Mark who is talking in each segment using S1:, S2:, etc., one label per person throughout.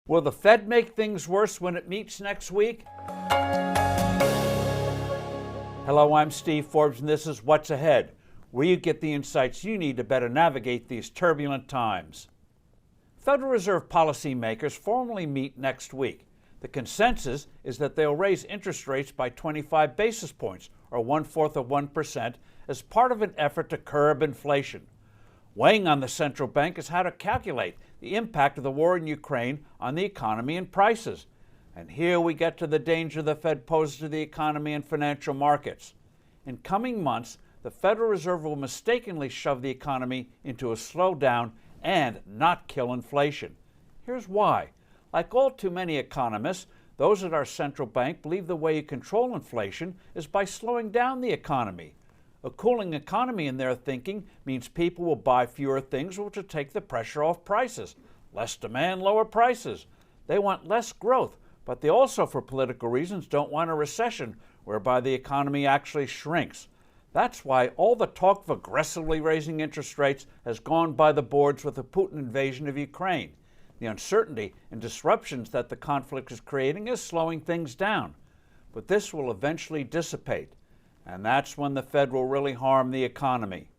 S1: Will the Fed make things worse when it meets next week? Hello, I'm Steve Forbes, and this is What's Ahead, where you get the insights you need to better navigate these turbulent times. Federal Reserve policymakers formally meet next week. The consensus is that they'll raise interest rates by 25 basis points, or 1/4%, as part of an effort to curb inflation. Weighing on the central bank is how to calculate the impact of the war in Ukraine on the economy and prices. And here we get to the danger the Fed poses to the economy and financial markets. In coming months, the Federal Reserve will mistakenly shove the economy into a slowdown and not kill inflation. Here's why. Like all too many economists, those at our central bank believe the way you control inflation is by slowing down the economy. A cooling economy, in their thinking, means people will buy fewer things, which will take the pressure off prices. Less demand, lower prices. They want less growth, but they also, for political reasons, don't want a recession whereby the economy actually shrinks. That's why all the talk of aggressively raising interest rates has gone by the boards with the Putin invasion of Ukraine. The uncertainty and disruptions that the conflict is creating is slowing things down. But this will eventually dissipate. And that's when the Fed will really harm the economy.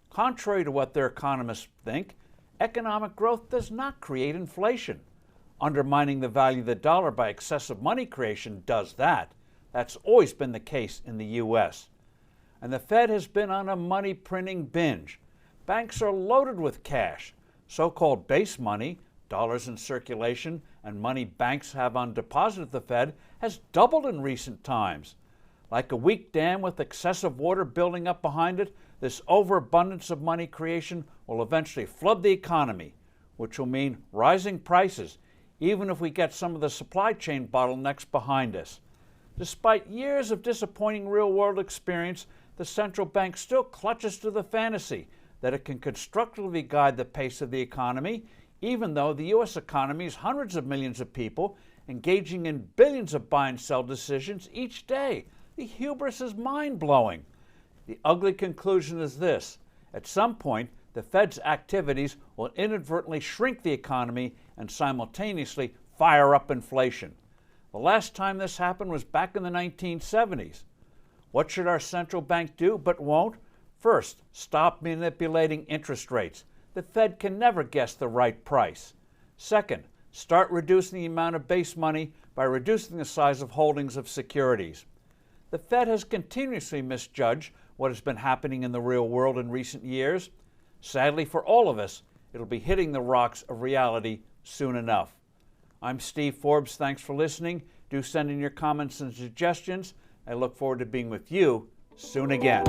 S1: Contrary to what their economists think, economic growth does not create inflation. Undermining the value of the dollar by excessive money creation does that. That's always been the case in the U.S. And the Fed has been on a money printing binge. Banks are loaded with cash. So-called base money, dollars in circulation, and money banks have on deposit at the Fed has doubled in recent times. Like a weak dam with excessive water building up behind it, this overabundance of money creation will eventually flood the economy, which will mean rising prices, even if we get some of the supply chain bottlenecks behind us. Despite years of disappointing real-world experience, the central bank still clutches to the fantasy that it can constructively guide the pace of the economy, even though the U.S. economy is hundreds of millions of people engaging in billions of buy and sell decisions each day. The hubris is mind-blowing. The ugly conclusion is this. At some point, the Fed's activities will inadvertently shrink the economy and simultaneously fire up inflation. The last time this happened was back in the 1970s. What should our central bank do but won't? First, stop manipulating interest rates. The Fed can never guess the right price. Second, start reducing the amount of base money by reducing the size of holdings of securities. The Fed has continuously misjudged what has been happening in the real world in recent years. Sadly for all of us, it'll be hitting the rocks of reality soon enough. I'm Steve Forbes. Thanks for listening. Do send in your comments and suggestions. I look forward to being with you soon again.